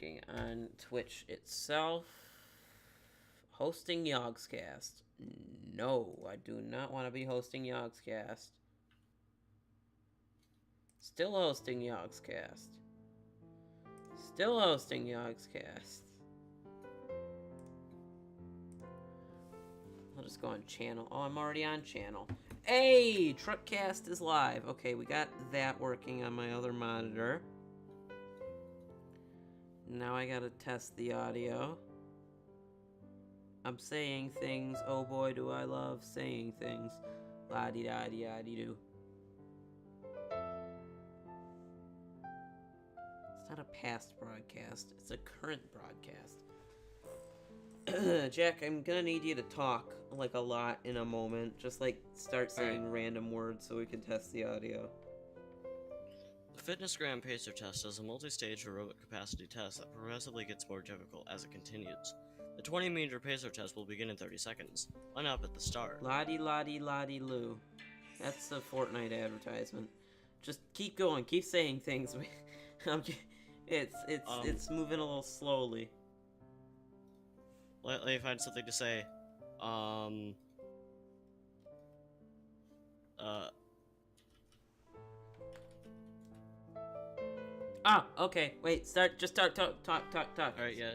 working on Twitch itself. Hosting Yogscast. No, I do not want to be hosting Yogscast. Still hosting Yogscast. Still hosting Yogscast. I'll just go on channel. Oh, I'm already on channel. Hey, Truckcast is live. Okay, we got that working on my other monitor. Now I gotta test the audio. I'm saying things. Oh boy, do I love saying things. La-di-da-di-da-di-do. It's not a past broadcast. It's a current broadcast. Jack, I'm gonna need you to talk, like, a lot in a moment. Just, like, start saying random words so we can test the audio. The Fitness Gram Pacer test is a multi-stage aerobic capacity test that progressively gets more difficult as it continues. The 20-meter pacer test will begin in 30 seconds. Line up at the start. Lottie-lottie-lottie-loo. That's a Fortnite advertisement. Just keep going, keep saying things. It's moving a little slowly. Let me find something to say. Okay. Wait, start. Just talk. Alright, yeah.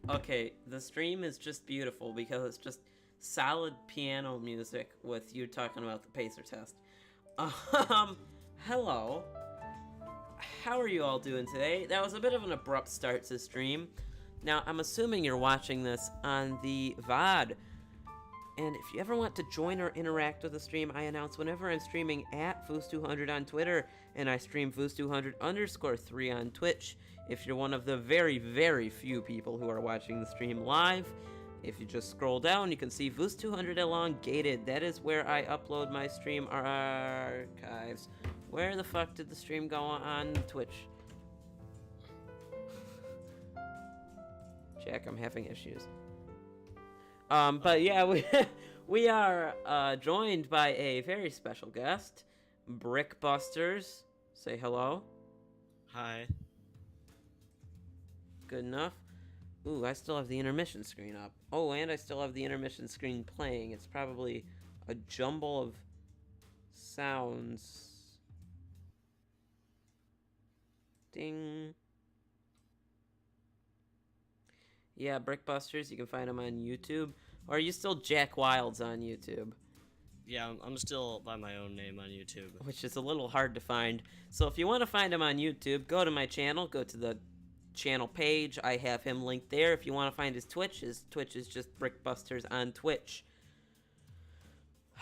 Okay, the stream is just beautiful because it's just solid piano music with you talking about the pacer test. Hello. How are you all doing today? That was a bit of an abrupt start to stream. Now, I'm assuming you're watching this on the VOD. And if you ever want to join or interact with the stream, I announce whenever I'm streaming at Foos200 on Twitter, and I stream Foos200_3 on Twitch. If you're one of the very, very few people who are watching the stream live, if you just scroll down, you can see Foos200 elongated. That is where I upload my stream archives. Where the fuck did the stream go on Twitch? Jack, I'm having issues. But yeah, we are joined by a very special guest, Brickbusters. Say hello. Hi. Good enough. Ooh, I still have the intermission screen up. Oh, and I still have the intermission screen playing. It's probably a jumble of sounds. Ding. Yeah, Brickbusters, you can find them on YouTube. Or are you still Jack Wilds on YouTube? Yeah, I'm still by my own name on YouTube. Which is a little hard to find. So if you want to find him on YouTube, go to my channel, go to the channel page. I have him linked there. If you want to find his Twitch is just Brickbusters on Twitch.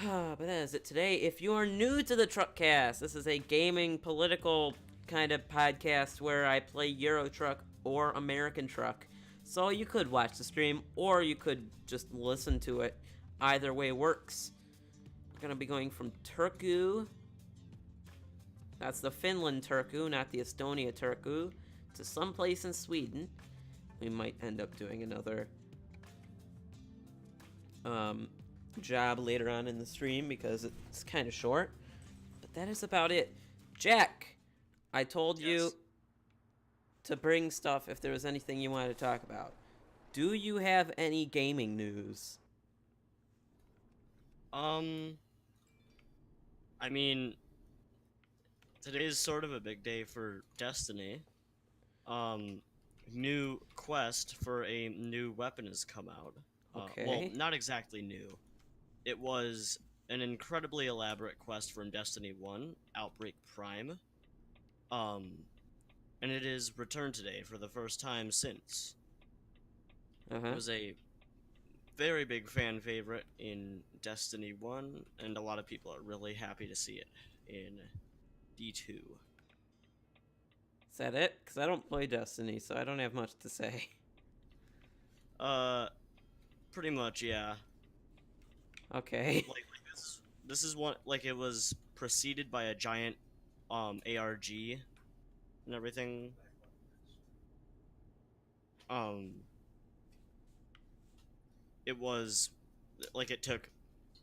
But that is it today. If you are new to the Truckcast, this is a gaming, political kind of podcast where I play Euro Truck or American Truck. So you could watch the stream, or you could just listen to it. Either way works. We're going to be going from Turku. That's the Finland Turku, not the Estonia Turku. To someplace in Sweden. We might end up doing another job later on in the stream because it's kind of short. But that is about it. Jack, I told you to bring stuff if there was anything you wanted to talk about. Do you have any gaming news? I mean, today is sort of a big day for Destiny. New quest for a new weapon has come out. Okay. Well, not exactly new. It was an incredibly elaborate quest from Destiny 1, Outbreak Prime. And it is returned today for the first time since. It was a very big fan favorite in Destiny 1, and a lot of people are really happy to see it in D2. Is that it? Because I don't play Destiny, so I don't have much to say. Pretty much, yeah. Okay. Like this is one, like, it was preceded by a giant ARG and everything. um, it was like it took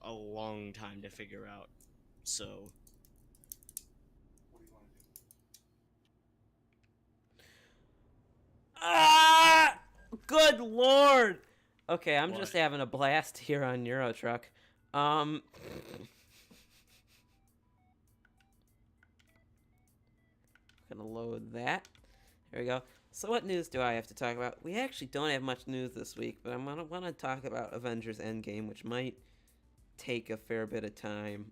a long time to figure out. So Ah! Good lord! Okay, I'm what? just having a blast here on Euro Truck. Gonna load that. There we go. So what news do I have to talk about? We actually don't have much news this week, but I'm gonna want to talk about Avengers Endgame, which might take a fair bit of time.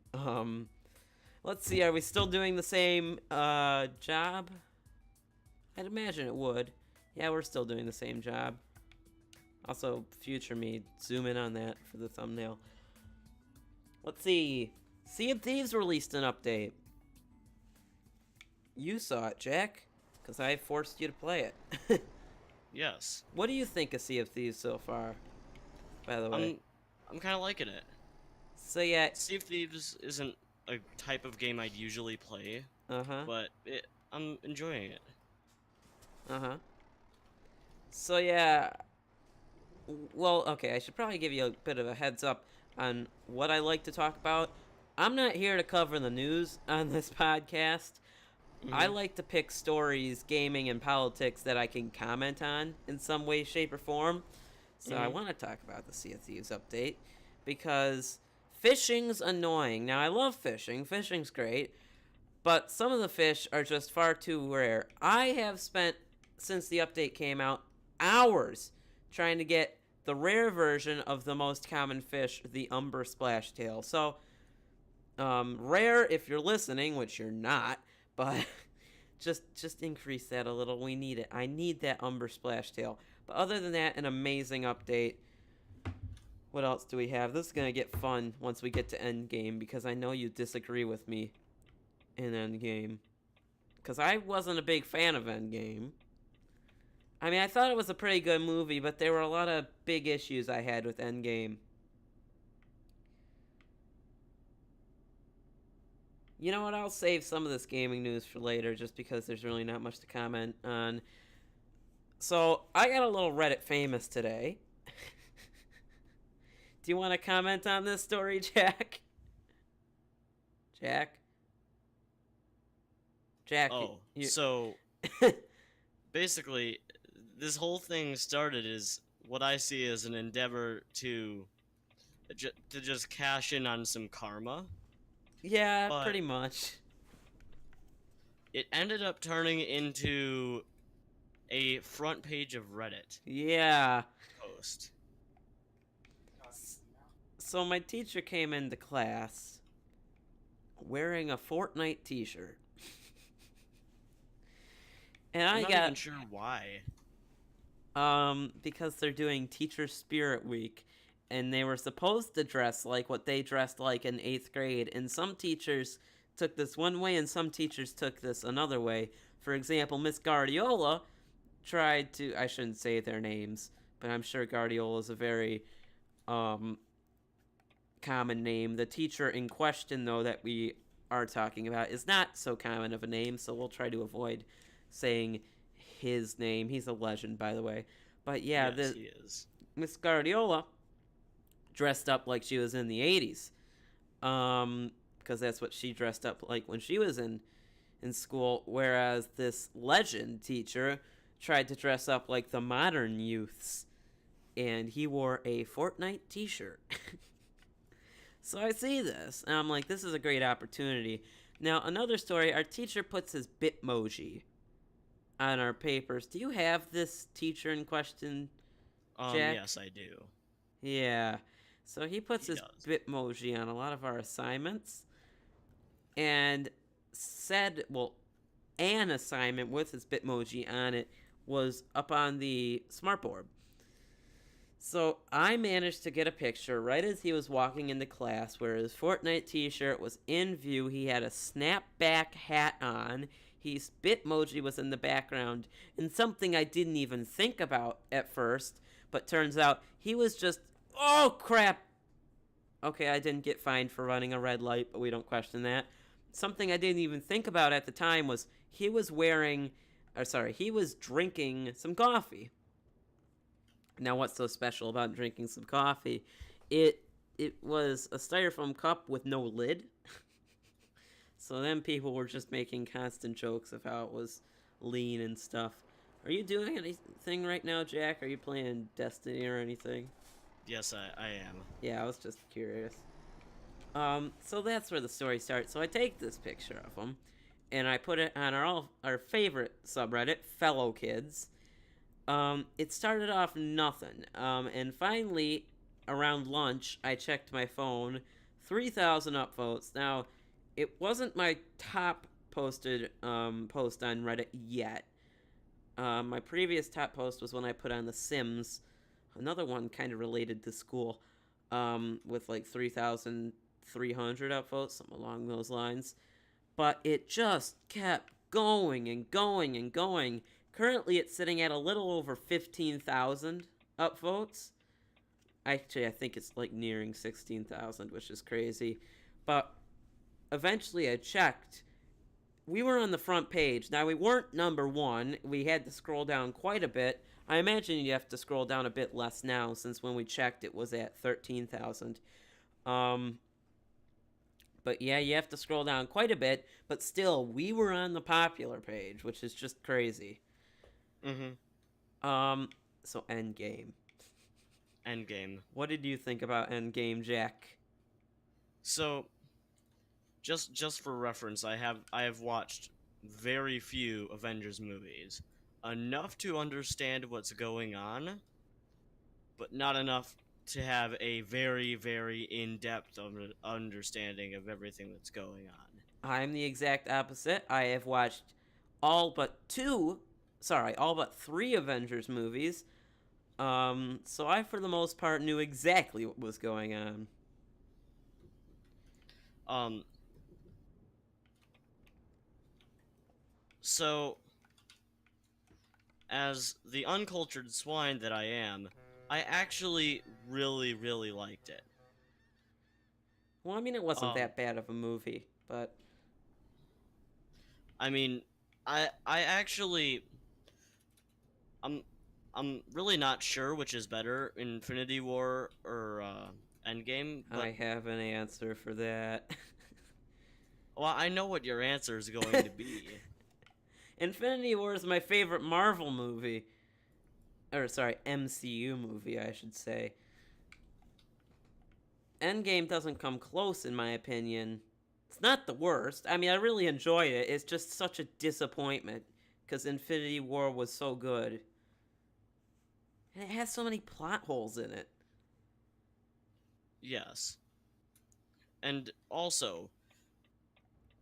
Let's see. Are we still doing the same job? I'd imagine it would. Yeah, we're still doing the same job. Also, future me, zoom in on that for the thumbnail. Let's see. Sea of Thieves released an update. You saw it, Jack, because I forced you to play it. Yes. What do you think of Sea of Thieves so far, by the way? I'm kind of liking it. So yeah, Sea of Thieves isn't a type of game I'd usually play, but I'm enjoying it. So yeah, well, okay, I should probably give you a bit of a heads up on what I like to talk about. I'm not here to cover the news on this podcast. I like to pick stories, gaming, and politics that I can comment on in some way, shape, or form. So I want to talk about the Sea of Thieves update because fishing's annoying. Now, I love fishing. Fishing's great. But some of the fish are just far too rare. I have spent, since the update came out, hours trying to get the rare version of the most common fish, the umber splashtail. So, rare if you're listening, which you're not, but just increase that a little. We need it. I need that umber splashtail. But other than that, an amazing update. What else do we have? This is going to get fun once we get to Endgame, because I know you disagree with me in Endgame. Because I wasn't a big fan of Endgame. I mean, I thought it was a pretty good movie, but there were a lot of big issues I had with Endgame. You know what? I'll save some of this gaming news for later, just because there's really not much to comment on. So, I got a little Reddit famous today. Do you want to comment on this story, Jack? Jack? Oh, so basically, this whole thing started as what I see as an endeavor to just cash in on some karma. Yeah, pretty much. It ended up turning into a front page of Reddit. Yeah. Post. So my teacher came into class wearing a Fortnite t-shirt. And I'm not even sure why. Because they're doing Teacher Spirit Week, and they were supposed to dress like what they dressed like in 8th grade, and some teachers took this one way and some teachers took this another way. For example, Miss Guardiola tried to, I shouldn't say their names, but I'm sure Guardiola is a very common name. The teacher in question, though, that we are talking about is not so common of a name, so we'll try to avoid saying his name. He's a legend, by the way. But yeah, yes, he is. Miss Guardiola dressed up like she was in the 80s. Because that's what she dressed up like when she was in school, whereas this legend teacher tried to dress up like the modern youths, and he wore a Fortnite t-shirt. So I see this, and I'm like, this is a great opportunity. Now, another story, our teacher puts his Bitmoji on our papers. Do you have this teacher in question, Jack? Yes, I do. Yeah. So he puts his Bitmoji on a lot of our assignments, and said, well, an assignment with his Bitmoji on it was up on the smartboard. So I managed to get a picture right as he was walking into class where his Fortnite t-shirt was in view. He had a snapback hat on. His Bitmoji was in the background. And something I didn't even think about at first, but turns out he was just, oh crap. Okay, I didn't get fined for running a red light, but we don't question that. Something I didn't even think about at the time was he was drinking some coffee. Now, what's so special about drinking some coffee? It was a styrofoam cup with no lid. So then people were just making constant jokes of how it was lean and stuff. Are you doing anything right now, Jack? Are you playing Destiny or anything? Yes, I am. Yeah, I was just curious. So that's where the story starts. So I take this picture of him, and I put it on our favorite subreddit, Fellow Kids. It started off nothing. And finally, around lunch, I checked my phone, 3,000 upvotes. Now, it wasn't my top posted post on Reddit yet. My previous top post was when I put on The Sims, another one kind of related to school, with like 3,300 upvotes, something along those lines. But it just kept going and going and going. Currently, it's sitting at a little over 15,000 upvotes. Actually, I think it's like nearing 16,000, which is crazy. But eventually, I checked. We were on the front page. Now, we weren't number one. We had to scroll down quite a bit. I imagine you have to scroll down a bit less now, since when we checked, it was at 13,000. But yeah, you have to scroll down quite a bit. But still, we were on the popular page, which is just crazy. So Endgame. Endgame. What did you think about Endgame, Jack? So, just for reference, I have watched very few Avengers movies. Enough to understand what's going on, but not enough to have a very, very in-depth understanding of everything that's going on. I'm the exact opposite. I have watched all but three Avengers movies. So I, for the most part, knew exactly what was going on. So, as the uncultured swine that I am, I actually really, really liked it. Well, I mean, it wasn't that bad of a movie, but... I mean, I actually... I'm really not sure which is better, Infinity War or Endgame. But... I have an answer for that. Well, I know what your answer is going to be. Infinity War is my favorite Marvel movie. Or, sorry, MCU movie, I should say. Endgame doesn't come close, in my opinion. It's not the worst. I mean, I really enjoyed it. It's just such a disappointment, because Infinity War was so good. And it has so many plot holes in it. Yes. And also,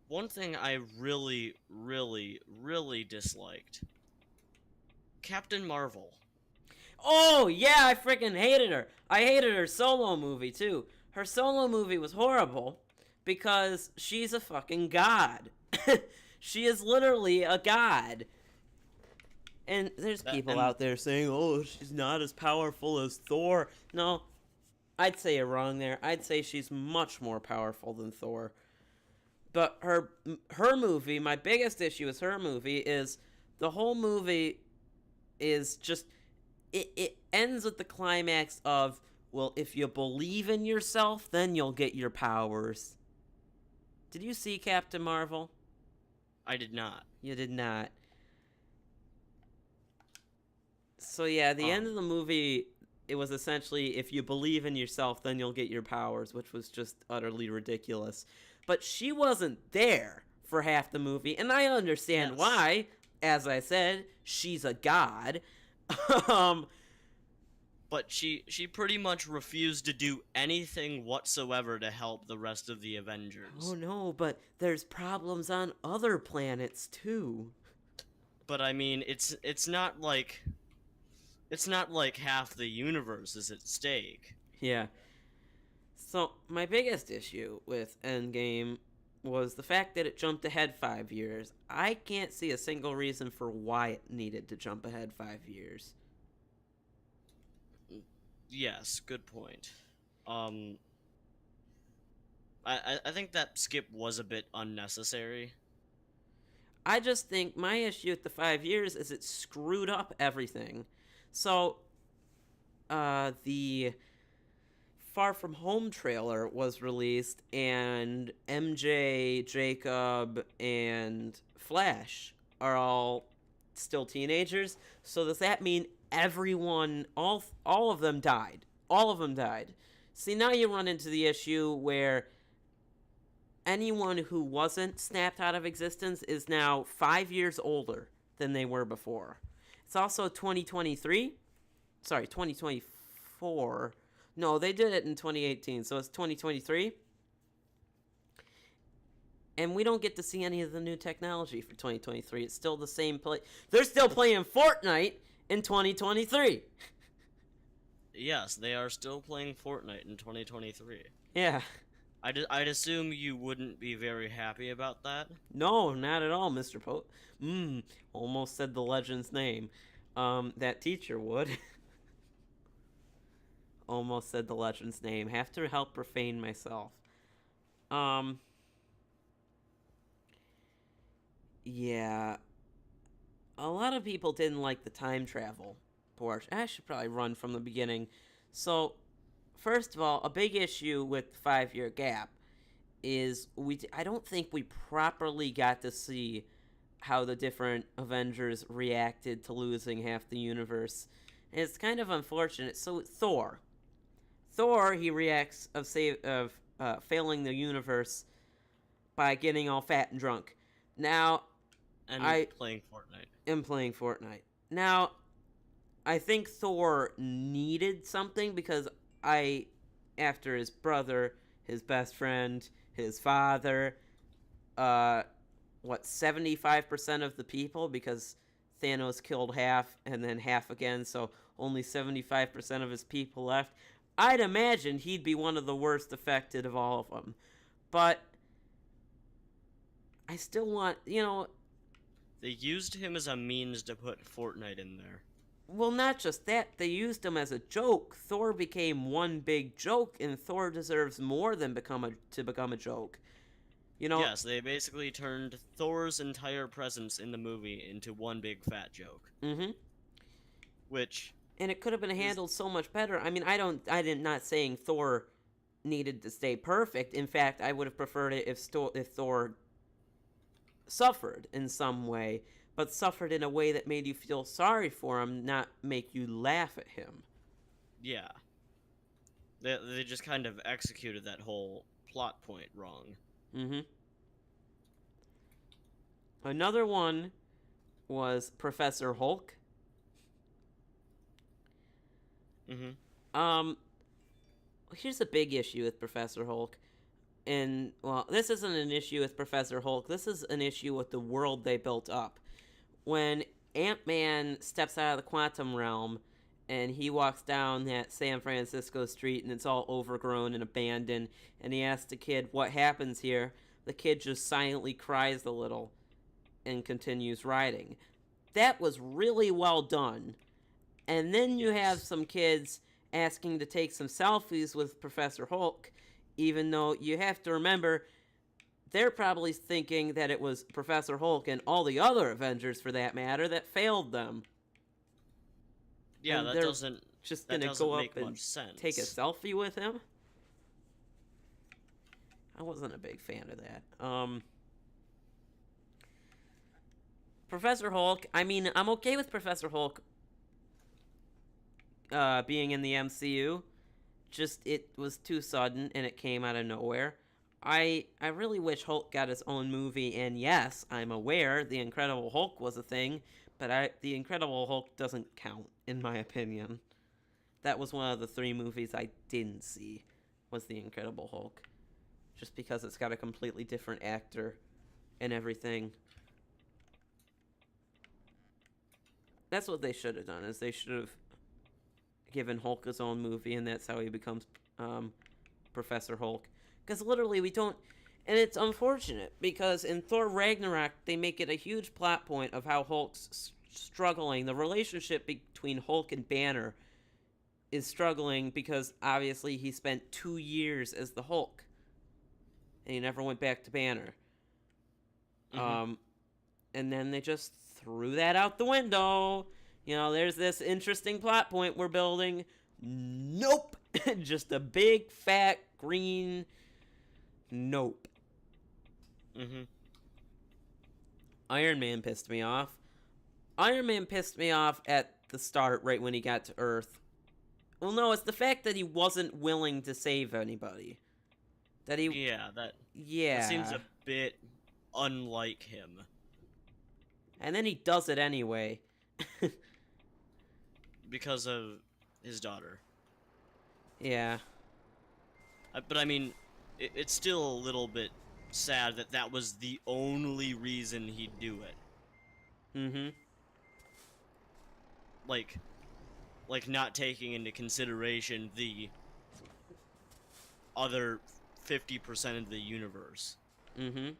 one thing I really, really, really disliked. Captain Marvel. Oh, yeah, I freaking hated her. I hated her solo movie, too. Her solo movie was horrible because she's a fucking god. She is literally a god. And there's people out there saying, oh, she's not as powerful as Thor. No, I'd say you're wrong there. I'd say she's much more powerful than Thor. But her movie, my biggest issue with her movie is the whole movie is just, it ends with the climax of, well, if you believe in yourself, then you'll get your powers. Did you see Captain Marvel? I did not. You did not. So yeah, the end of the movie, it was essentially, if you believe in yourself, then you'll get your powers, which was just utterly ridiculous. But she wasn't there for half the movie, and I understand why. As I said, she's a god. But she pretty much refused to do anything whatsoever to help the rest of the Avengers. Oh no, but there's problems on other planets too. But I mean, it's not like half the universe is at stake. Yeah. So, my biggest issue with Endgame was the fact that it jumped ahead 5 years. I can't see a single reason for why it needed to jump ahead 5 years. Yes, good point. I think that skip was a bit unnecessary. I just think my issue with the 5 years is it screwed up everything. So, the Far From Home trailer was released, and MJ, Jacob, and Flash are all still teenagers. So does that mean everyone, all of them died? All of them died. See, now you run into the issue where anyone who wasn't snapped out of existence is now 5 years older than they were before. It's also 2023. Sorry, 2024. No, they did it in 2018, so it's 2023. And we don't get to see any of the new technology for 2023. It's still the same play. They're still playing Fortnite in 2023. Yes, they are still playing Fortnite in 2023. Yeah. I'd assume you wouldn't be very happy about that. No, not at all, Mr. Poe. Almost said the legend's name. That teacher would. Almost said the legend's name. Have to help refrain myself. Yeah. A lot of people didn't like the time travel portion. I should probably run from the beginning. So, first of all, a big issue with the 5-year gap is I don't think we properly got to see how the different Avengers reacted to losing half the universe. And it's kind of unfortunate. So Thor, he reacts of failing the universe by getting all fat and drunk. Now, and playing Fortnite. Now, I think Thor needed something because after his brother, his best friend, his father, 75% of the people, because Thanos killed half and then half again, so only 75% of his people left. I'd imagine he'd be one of the worst affected of all of them. But I still want, They used him as a means to put Fortnite in there. Well, not just that. They used him as a joke. Thor became one big joke, and Thor deserves more than become a joke. Yes, they basically turned Thor's entire presence in the movie into one big fat joke. Mm-hmm. And it could have been handled so much better. I mean, I'm not saying Thor needed to stay perfect. In fact, I would have preferred it if Thor suffered in some way, but suffered in a way that made you feel sorry for him, not make you laugh at him. Yeah. They just kind of executed that whole plot point wrong. Mm-hmm. Another one was Professor Hulk. Mm-hmm. Here's a big issue with Professor Hulk. And, well, this isn't an issue with Professor Hulk. This is an issue with the world they built up. When Ant-Man steps out of the quantum realm and he walks down that San Francisco street and it's all overgrown and abandoned, and he asks the kid, what happens here? The kid just silently cries a little and continues riding. That was really well done. And then you have some kids asking to take some selfies with Professor Hulk, even though you have to remember, they're probably thinking that it was Professor Hulk and all the other Avengers, for that matter, that failed them. Yeah, and that they're doesn't just gonna go up and sense. take a selfie with him. I wasn't a big fan of that. Professor Hulk, I mean, I'm okay with Professor Hulk being in the MCU. Just, it was too sudden and it came out of nowhere. I really wish Hulk got his own movie, and yes, I'm aware The Incredible Hulk was a thing, but The Incredible Hulk doesn't count, in my opinion. That was one of the 3 movies I didn't see, was The Incredible Hulk. Just because it's got a completely different actor and everything. That's what they should have done, is they should have given Hulk his own movie, and that's how he becomes Professor Hulk. Because literally we don't... And it's unfortunate, because in Thor Ragnarok, they make it a huge plot point of how Hulk's struggling. The relationship between Hulk and Banner is struggling because, obviously, he spent 2 years as the Hulk. And he never went back to Banner. Mm-hmm. And then they just threw that out the window. There's this interesting plot point we're building. Nope. Just a big, fat, green nope. Mm-hmm. Iron Man pissed me off. Iron Man pissed me off at the start, right when he got to Earth. Well, no, it's the fact that he wasn't willing to save anybody. That he... Yeah, that seems a bit unlike him. And then he does it anyway. Because of his daughter. Yeah. But I mean, it's still a little bit sad that that was the only reason he'd do it. Mm-hmm. Like not taking into consideration the other 50% of the universe. Mm-hmm.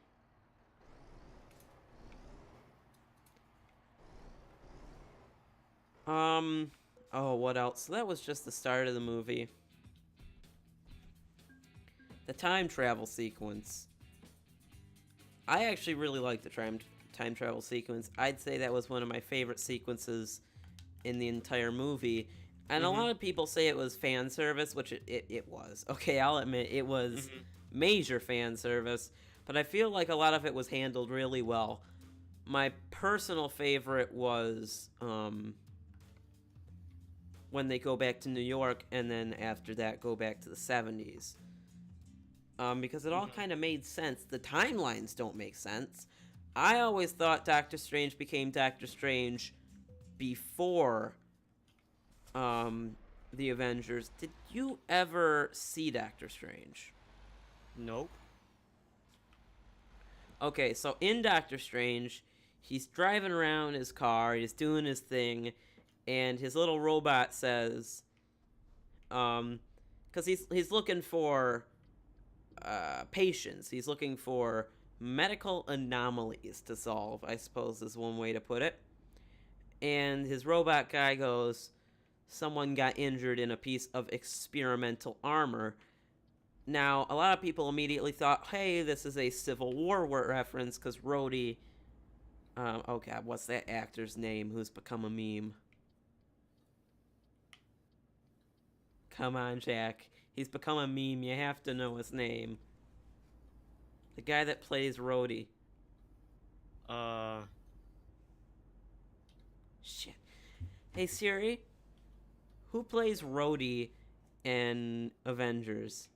Oh, what else? So that was just the start of the movie. The time travel sequence. I actually really like the time travel sequence. I'd say that was one of my favorite sequences in the entire movie. And a lot of people say it was fan service, which it was. Okay, I'll admit it was major fan service. But I feel like a lot of it was handled really well. My personal favorite was when they go back to New York and then after that go back to the 70s. Because it all kind of made sense. The timelines don't make sense. I always thought Doctor Strange became Doctor Strange before the Avengers. Did you ever see Doctor Strange? Nope. Okay, so in Doctor Strange, he's driving around his car, he's doing his thing, and his little robot says, because he's looking for patients, he's looking for medical anomalies to solve, I suppose is one way to put it. And his robot guy goes, someone got injured in a piece of experimental armor. Now, a lot of people immediately thought, hey, this is a Civil War reference, because Rhodey... oh god, what's that actor's name who's become a meme? Come on, Jack. He's become a meme, you have to know his name. The guy that plays Rhodey. Shit. Hey, Siri? Who plays Rhodey in Avengers?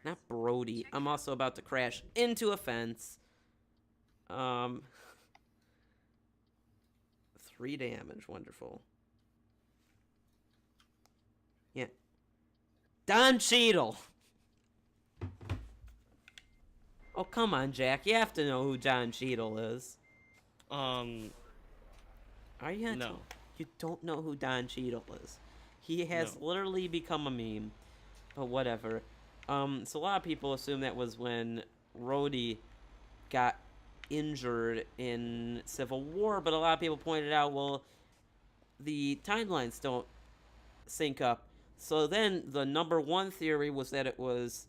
Not Brody. I'm also about to crash into a fence. 3 damage. Wonderful. Yeah. Don Cheadle. Oh, come on, Jack. You have to know who Don Cheadle is. Are you? No. You don't know who Don Cheadle is. He has literally become a meme. But whatever. So a lot of people assume that was when Rhodey got injured in Civil War, but a lot of people pointed out, well, the timelines don't sync up. So then the number one theory was that it was...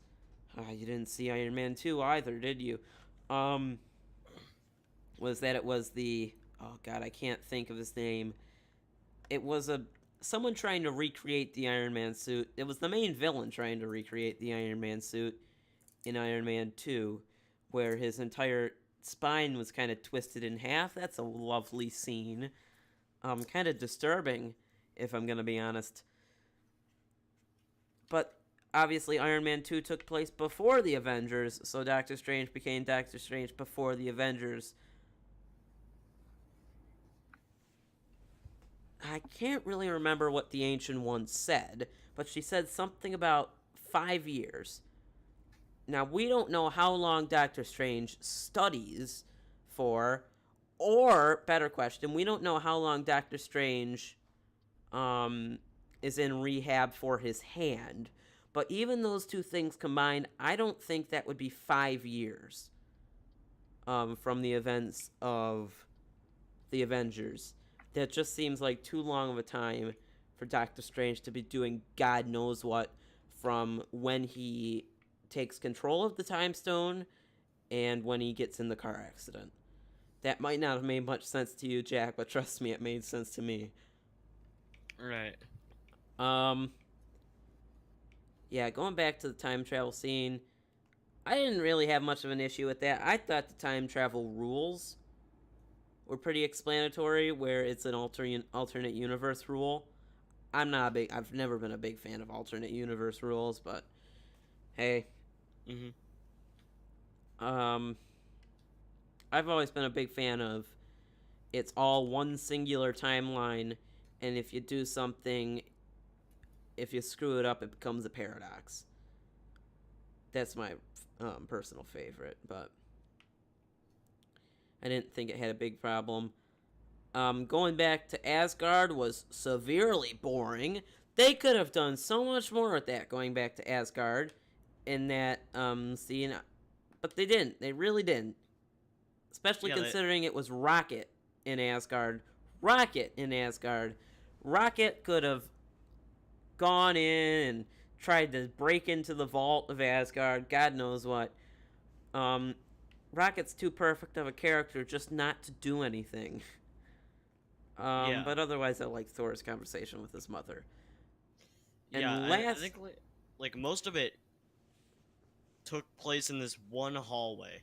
you didn't see Iron Man 2 either, did you? Was that it was the... Oh, God, I can't think of his name. It was someone trying to recreate the Iron Man suit. It was the main villain trying to recreate the Iron Man suit in Iron Man 2, where his entire spine was kind of twisted in half. That's a lovely scene. Kind of disturbing, if I'm going to be honest. But obviously Iron Man 2 took place before the Avengers, so Doctor Strange became Doctor Strange before the Avengers. I can't really remember what the Ancient One said, but she said something about 5 years. Now, we don't know how long Doctor Strange studies for, or, better question, we don't know how long Doctor Strange is in rehab for his hand. But even those two things combined, I don't think that would be 5 years from the events of the Avengers. That just seems like too long of a time for Doctor Strange to be doing God knows what from when he takes control of the Time Stone and when he gets in the car accident. That might not have made much sense to you, Jack, but trust me, it made sense to me. Right. Yeah, going back to the time travel scene, I didn't really have much of an issue with that. I thought the time travel rules were pretty explanatory, where it's an alternate universe rule. I've never been a big fan of alternate universe rules, but hey. I've always been a big fan of it's all one singular timeline, and if you do something, if you screw it up, it becomes a paradox. That's my personal favorite, but I didn't think it had a big problem. Going back to Asgard was severely boring. They could have done so much more with that, going back to Asgard in that scene, but they didn't. They really didn't. Especially considering it was Rocket in Asgard. Rocket could have gone in and tried to break into the vault of Asgard. God knows what. Rocket's too perfect of a character just not to do anything. But otherwise, I like Thor's conversation with his mother. And I think like most of it took place in this one hallway.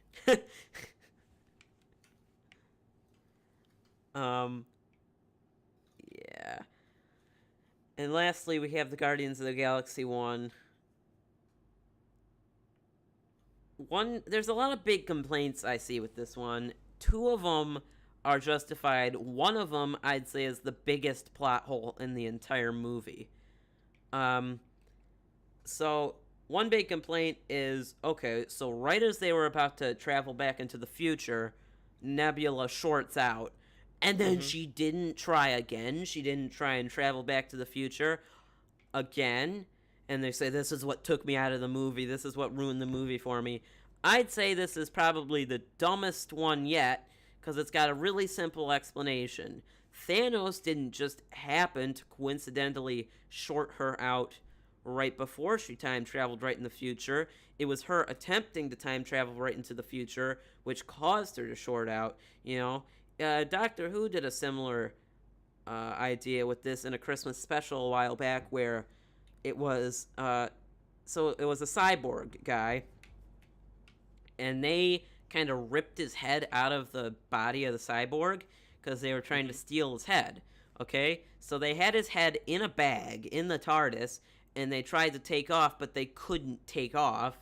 Yeah. And lastly, we have the Guardians of the Galaxy one. There's a lot of big complaints I see with this one. 2 of them are justified. One of them, I'd say, is the biggest plot hole in the entire movie. So, one big complaint is, okay, so right as they were about to travel back into the future, Nebula shorts out. And then she didn't try again. She didn't try and travel back to the future again. And they say, this is what took me out of the movie. This is what ruined the movie for me. I'd say this is probably the dumbest one yet, because it's got a really simple explanation. Thanos didn't just happen to coincidentally short her out right before she time traveled right in the future. It was her attempting to time travel right into the future, which caused her to short out, you know. Doctor Who did a similar idea with this in a Christmas special a while back, where it was it was a cyborg guy, and they kind of ripped his head out of the body of the cyborg because they were trying to steal his head. Okay, so they had his head in a bag in the TARDIS, and they tried to take off, but they couldn't take off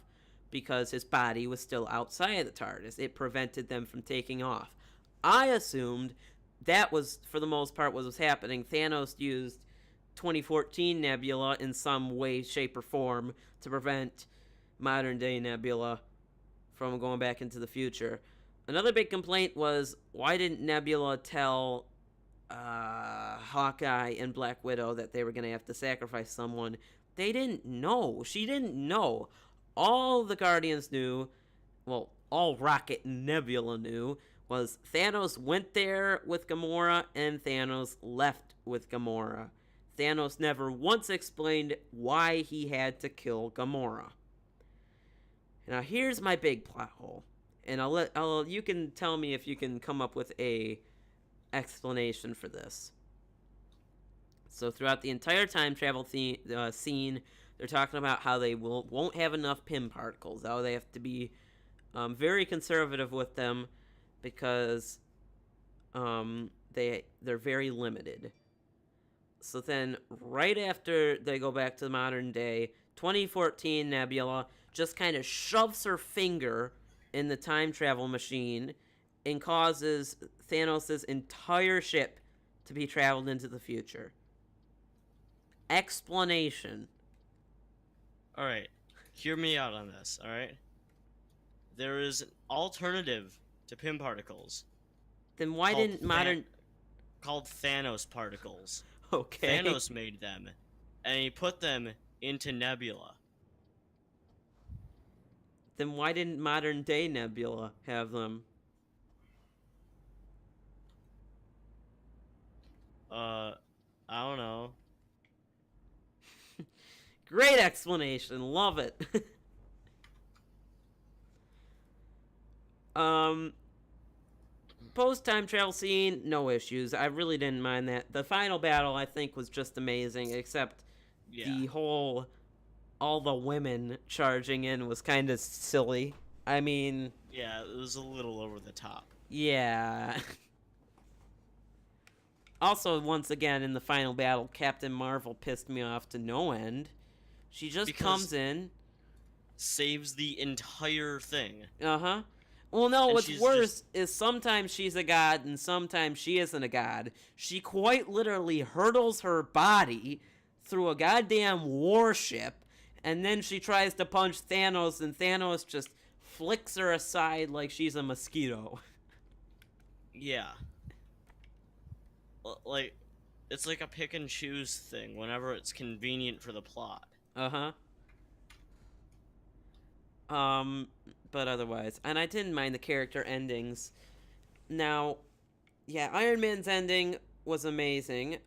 because his body was still outside of the TARDIS. It prevented them from taking off. I assumed that was, for the most part, what was happening. Thanos used 2014 Nebula in some way, shape, or form to prevent modern-day Nebula from going back into the future. Another big complaint was, why didn't Nebula tell Hawkeye and Black Widow that they were going to have to sacrifice someone? They didn't know. She didn't know. All the Guardians knew, well, all Rocket and Nebula knew, was Thanos went there with Gamora, and Thanos left with Gamora. Thanos never once explained why he had to kill Gamora. Now here's my big plot hole, and you can tell me if you can come up with a explanation for this. So throughout the entire time travel scene, they're talking about how they won't have enough Pym particles, how they have to be very conservative with them, because they're very limited. So then, right after they go back to the modern day, 2014 Nebula just kind of shoves her finger in the time travel machine and causes Thanos' entire ship to be traveled into the future. Explanation. Alright, hear me out on this, alright? There is an alternative to Pym particles. Then why didn't called Thanos particles. Okay. Thanos made them, and he put them into Nebula. Then why didn't modern day Nebula have them? I don't know. Great explanation. Love it. post-time travel scene, no issues. I really didn't mind that. The final battle, I think, was just amazing, except the whole... all the women charging in was kind of silly. I mean... yeah, it was a little over the top. Yeah. Also, once again, in the final battle, Captain Marvel pissed me off to no end. She just comes in... saves the entire thing. Uh-huh. Well, no, what's worse is sometimes she's a god and sometimes she isn't a god. She quite literally hurdles her body through a goddamn warship, and then she tries to punch Thanos, and Thanos just flicks her aside like she's a mosquito. Yeah. Like, it's like a pick and choose thing whenever it's convenient for the plot. Uh-huh. But otherwise, and I didn't mind the character endings. Now, yeah, Iron Man's ending was amazing,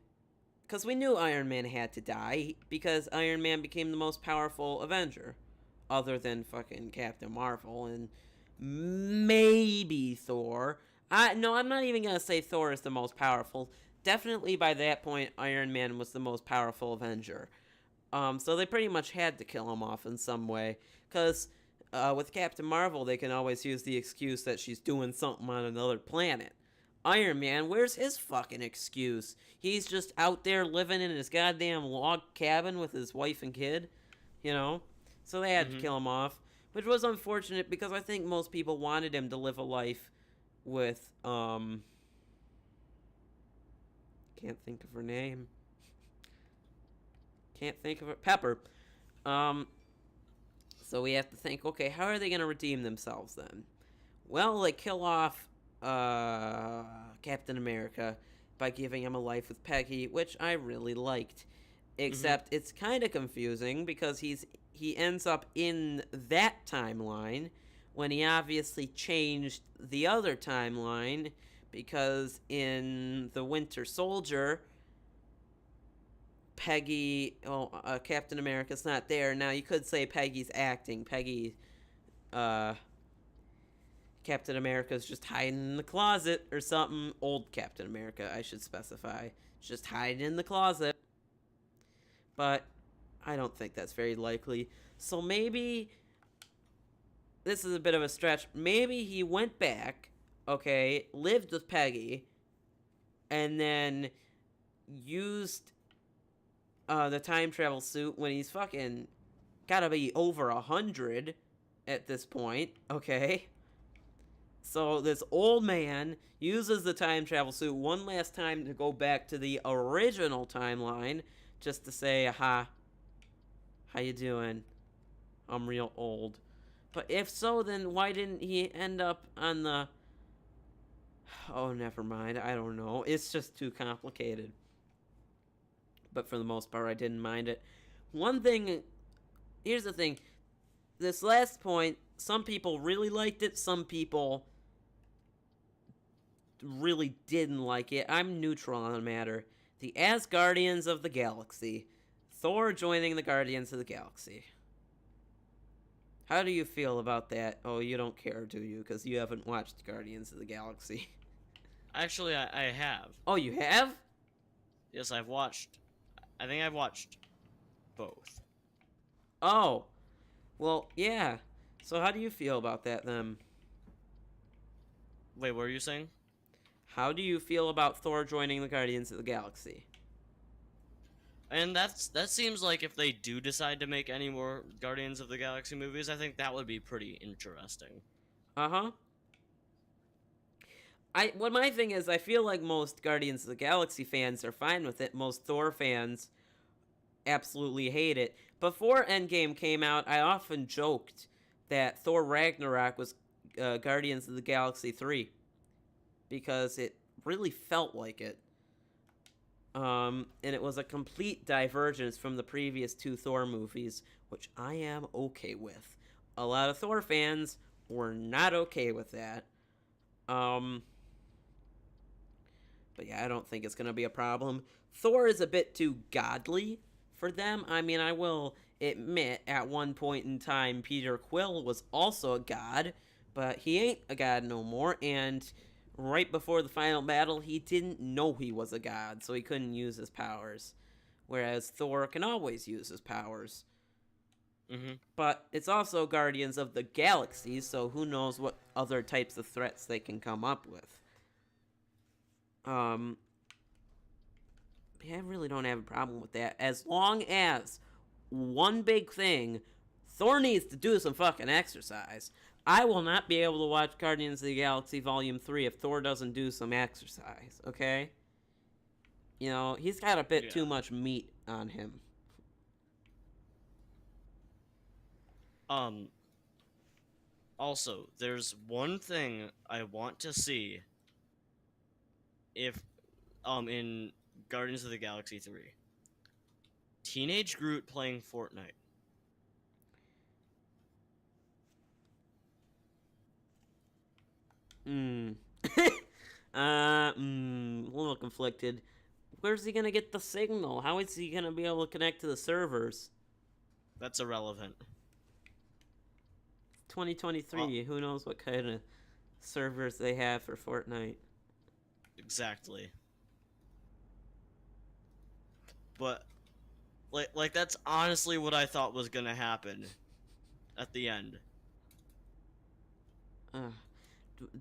because we knew Iron Man had to die, because Iron Man became the most powerful Avenger, other than fucking Captain Marvel, and maybe Thor. No, I'm not even gonna say Thor is the most powerful. Definitely by that point, Iron Man was the most powerful Avenger. So they pretty much had to kill him off in some way, because... with Captain Marvel, they can always use the excuse that she's doing something on another planet. Iron Man, where's his fucking excuse? He's just out there living in his goddamn log cabin with his wife and kid, you know? So they had to kill him off, which was unfortunate because I think most people wanted him to live a life with, can't think of her name. Can't think of her. Pepper. So we have to think, okay, how are they going to redeem themselves then? Well, they kill off Captain America by giving him a life with Peggy, which I really liked. Except it's kind of confusing because he ends up in that timeline when he obviously changed the other timeline, because in the Winter Soldier... Captain America's not there. Now, you could say Peggy's acting. Captain America's just hiding in the closet or something. Old Captain America, I should specify. Just hiding in the closet. But I don't think that's very likely. So maybe... this is a bit of a stretch. Maybe he went back, okay, lived with Peggy, and then used... the time travel suit when he's fucking gotta be over 100 at this point, okay? So this old man uses the time travel suit one last time to go back to the original timeline just to say, aha, how you doing? I'm real old. But if so, then why didn't he end up on the... oh, never mind, I don't know. It's just too complicated. But for the most part, I didn't mind it. One thing, here's the thing. This last point, some people really liked it, some people really didn't like it. I'm neutral on the matter. The Asgardians of the Galaxy. Thor joining the Guardians of the Galaxy. How do you feel about that? Oh, you don't care, do you? Because you haven't watched Guardians of the Galaxy. Actually, I have. Oh, you have? Yes, I've watched... I think I've watched both. Oh. Well, yeah. So how do you feel about that, then? Wait, what were you saying? How do you feel about Thor joining the Guardians of the Galaxy? And that seems like if they do decide to make any more Guardians of the Galaxy movies, I think that would be pretty interesting. Uh-huh. What my thing is, I feel like most Guardians of the Galaxy fans are fine with it. Most Thor fans absolutely hate it. Before Endgame came out, I often joked that Thor Ragnarok was Guardians of the Galaxy 3. Because it really felt like it. And it was a complete divergence from the previous two Thor movies, which I am okay with. A lot of Thor fans were not okay with that. But yeah, I don't think it's going to be a problem. Thor is a bit too godly for them. I mean, I will admit, at one point in time, Peter Quill was also a god, but he ain't a god no more, and right before the final battle, he didn't know he was a god, so he couldn't use his powers. Whereas Thor can always use his powers. Mm-hmm. But it's also Guardians of the Galaxy, so who knows what other types of threats they can come up with. I really don't have a problem with that. As long as, one big thing, Thor needs to do some fucking exercise. I will not be able to watch Guardians of the Galaxy Volume 3 if Thor doesn't do some exercise, okay? You know, he's got a bit too much meat on him. Also, there's one thing I want to see if, in Guardians of the Galaxy 3. Teenage Groot playing Fortnite. A little conflicted. Where's he gonna get the signal? How is he gonna be able to connect to the servers? That's irrelevant. 2023, who knows what kind of servers they have for Fortnite. Exactly. But, like that's honestly what I thought was gonna happen at the end.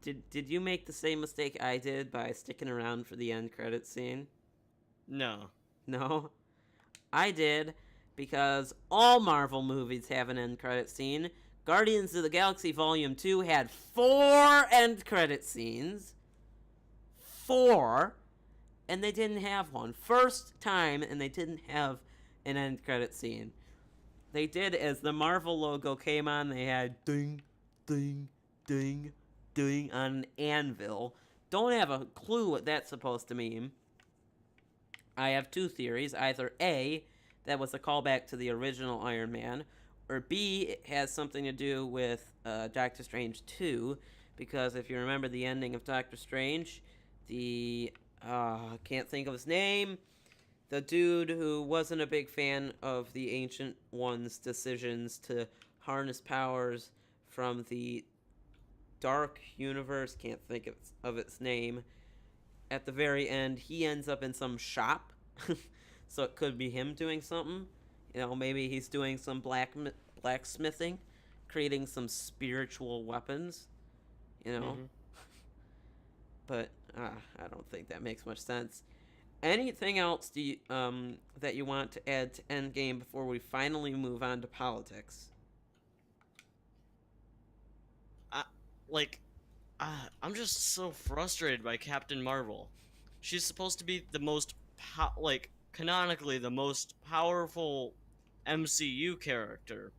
Did you make the same mistake I did by sticking around for the end credit scene? No. No? I did, because all Marvel movies have an end credit scene. Guardians of the Galaxy Volume 2 had 4 end credit scenes. 4. And they didn't have one. First time, and they didn't have an end credit scene. They did, as the Marvel logo came on, they had ding, ding, ding, ding on an anvil. Don't have a clue what that's supposed to mean. I have two theories. Either A, that was a callback to the original Iron Man, or B, it has something to do with Doctor Strange 2, because if you remember the ending of Doctor Strange, I can't think of his name, the dude who wasn't a big fan of the Ancient One's decisions to harness powers from the Dark Universe, can't think of its name, at the very end, he ends up in some shop, so it could be him doing something. You know, maybe he's doing some blacksmithing, creating some spiritual weapons, you know? Mm-hmm. But I don't think that makes much sense. Anything else that you want to add to Endgame before we finally move on to politics? I'm just so frustrated by Captain Marvel. She's supposed to be the most, canonically the most powerful MCU character.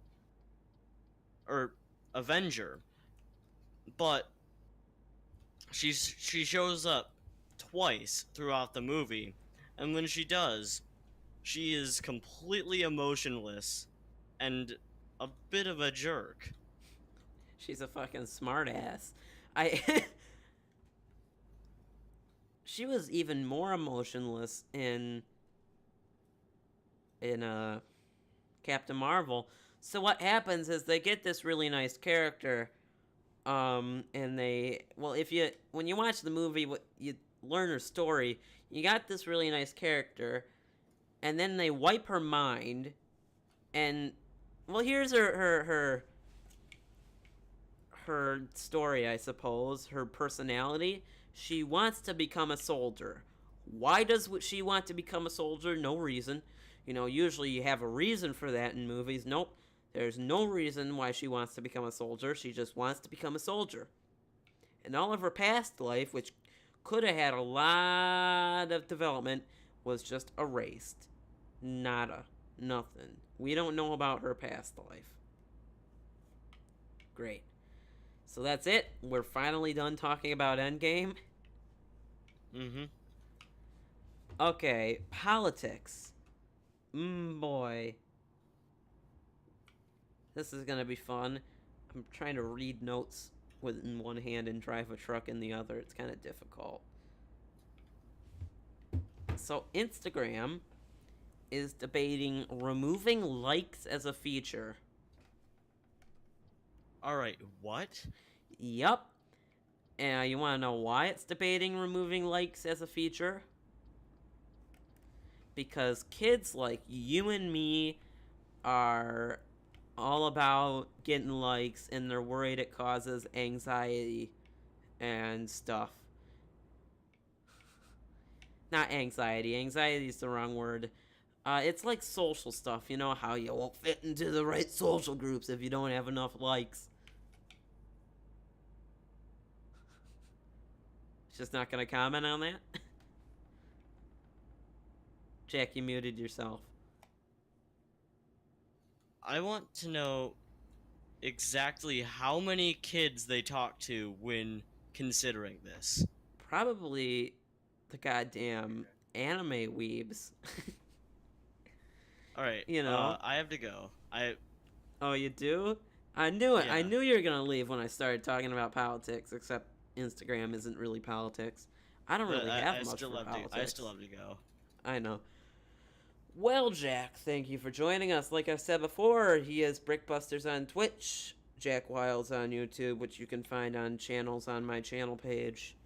Or Avenger. But she shows up twice throughout the movie, and when she does, she is completely emotionless and a bit of a jerk. She's a fucking smartass. She was even more emotionless in Captain Marvel. So what happens is they get this really nice character, and when you watch the movie, you learn her story. You got this really nice character, and then they wipe her mind, and here's her story, I suppose, her personality. She wants to become a soldier. Why does she want to become a soldier? No reason. You know, usually you have a reason for that in movies. Nope. There's no reason why she wants to become a soldier. She just wants to become a soldier. And all of her past life, which could have had a lot of development, was just erased. Nada. Nothing. We don't know about her past life. Great. So that's it. We're finally done talking about Endgame. Mm-hmm. Okay, politics. Boy. This is gonna be fun. I'm trying to read notes in one hand and drive a truck in the other. It's kind of difficult. So Instagram is debating removing likes as a feature. Alright, what? Yup. And you want to know why it's debating removing likes as a feature? Because kids like you and me are all about getting likes, and they're worried it causes anxiety and stuff. Not anxiety. Anxiety is the wrong word. It's like social stuff. You know how you won't fit into the right social groups if you don't have enough likes. Just not gonna comment on that? Jack, you muted yourself. I want to know exactly how many kids they talk to when considering this. Probably the goddamn anime weebs. Alright, You know? I have to go. Oh, you do? I knew it. Yeah. I knew you were gonna leave when I started talking about politics, except Instagram isn't really politics. I don't really have much for politics. I still have to go. I know. Well, Jack, thank you for joining us. Like I said before, he is Brickbusters on Twitch, Jack Wiles on YouTube, which you can find on channels on my channel page.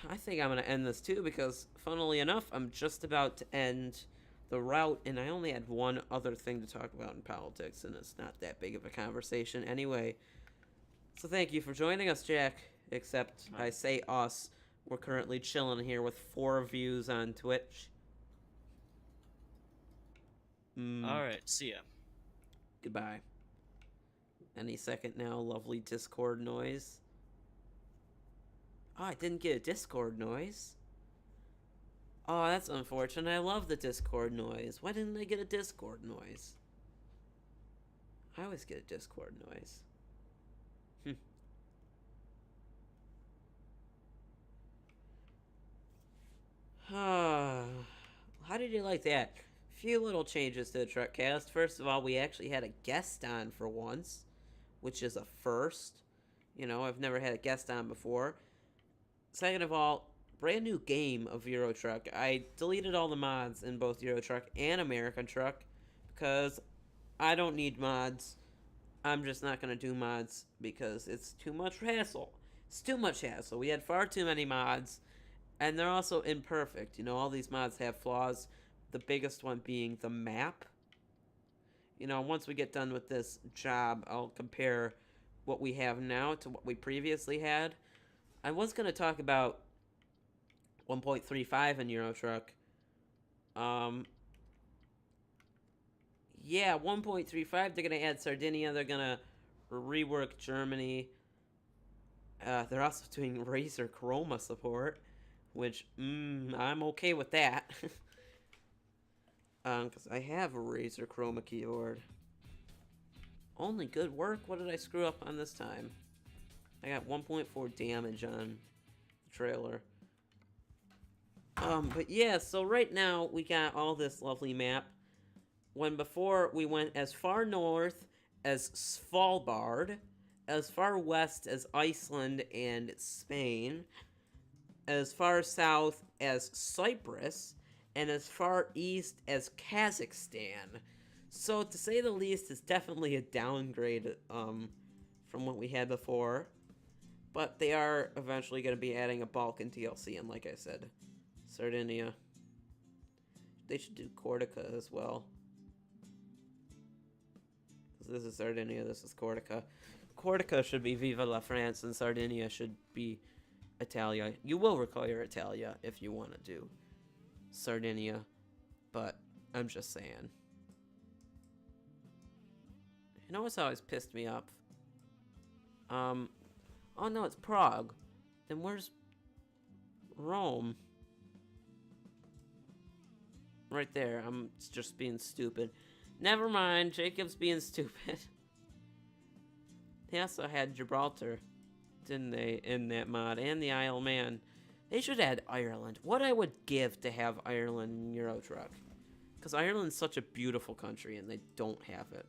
I think I'm going to end this too because, funnily enough, I'm just about to end the route, and I only had one other thing to talk about in politics, and it's not that big of a conversation anyway. So thank you for joining us, Jack. Except I say us. We're currently chilling here with 4 views on Twitch. Alright, see ya. Goodbye. Any second now, lovely Discord noise. Oh, I didn't get a Discord noise. Oh, that's unfortunate. I love the Discord noise. Why didn't I get a Discord noise? I always get a Discord noise. How did you like that? Few little changes to the Truckcast. First of all, we actually had a guest on for once, which is a first. You know, I've never had a guest on before. Second of all, brand new game of Euro Truck. I deleted all the mods in both Euro Truck and American Truck because I don't need mods. I'm just not going to do mods because it's too much hassle. It's too much hassle. We had far too many mods, and they're also imperfect. You know, all these mods have flaws. The biggest one being the map. You know, once we get done with this job, I'll compare what we have now to what we previously had. I was going to talk about 1.35 in Euro Truck. Yeah, 1.35, they're going to add Sardinia. They're going to rework Germany. They're also doing Razer Chroma support, which, I'm okay with that. Because I have a Razer Chroma keyboard. Only good work? What did I screw up on this time? I got 1.4 damage on the trailer. But yeah, so right now we got all this lovely map. When before we went as far north as Svalbard, as far west as Iceland and Spain, as far south as Cyprus, and as far east as Kazakhstan. So, to say the least, it's definitely a downgrade from what we had before. But they are eventually going to be adding a Balkan DLC, and like I said, Sardinia. They should do Corsica as well. This is Sardinia, this is Corsica. Corsica should be Viva la France, and Sardinia should be Italia. You will require Italia if you want to do Sardinia, but I'm just saying. You know what's always pissed me off? Oh no, it's Prague. Then where's Rome? Right there, I'm just being stupid. Never mind, Jacob's being stupid. They also had Gibraltar, didn't they, in that mod, and the Isle of Man. They should add Ireland. What I would give to have Ireland in Euro Truck. Because Ireland's such a beautiful country, and they don't have it.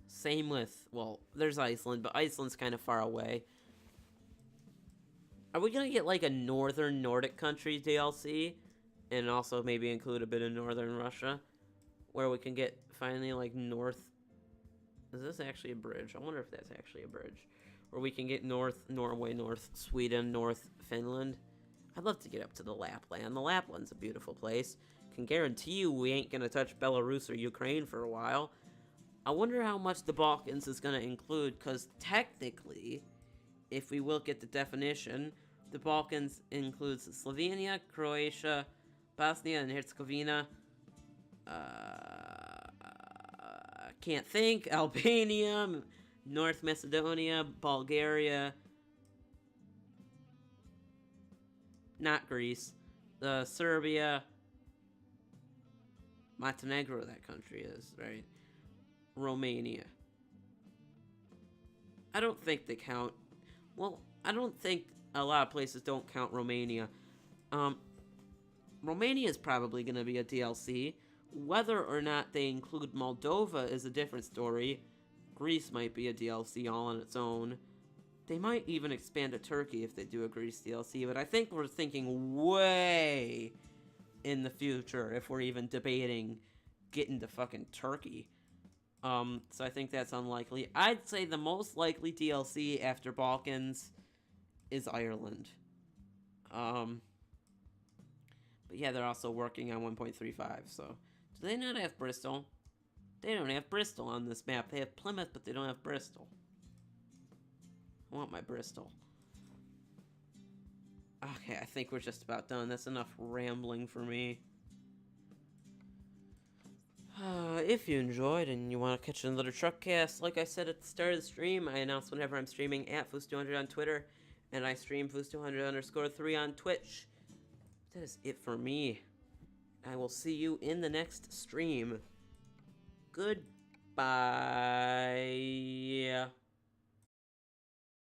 Same with, well, there's Iceland, but Iceland's kind of far away. Are we going to get, like, a northern Nordic country DLC? And also maybe include a bit of northern Russia? Where we can get, finally, like, north... Is this actually a bridge? I wonder if that's actually a bridge. or we can get North Norway, North Sweden, North Finland. I'd love to get up to the Lapland. The Lapland's a beautiful place. Can guarantee you we ain't gonna touch Belarus or Ukraine for a while. I wonder how much the Balkans is gonna include, because technically, if we will get the definition, the Balkans includes Slovenia, Croatia, Bosnia and Herzegovina, can't think, Albania, North Macedonia, Bulgaria, not Greece, Serbia, Montenegro, that country is, right? Romania. I don't think they count. Well, I don't think a lot of places don't count Romania. Romania is probably going to be a DLC. Whether or not they include Moldova is a different story. Greece might be a DLC all on its own. They might even expand to Turkey if they do a Greece DLC, but I think we're thinking way in the future if we're even debating getting to fucking Turkey. So I think that's unlikely. I'd say the most likely DLC after Balkans is Ireland. But yeah, they're also working on 1.35, so... Do they not have Bristol? They don't have Bristol on this map. They have Plymouth, but they don't have Bristol. I want my Bristol. Okay, I think we're just about done. That's enough rambling for me. If you enjoyed and you want to catch another Truckcast, like I said at the start of the stream, I announce whenever I'm streaming at Foos200 on Twitter, and I stream Foos200_3 on Twitch. That is it for me. I will see you in the next stream. Goodbye.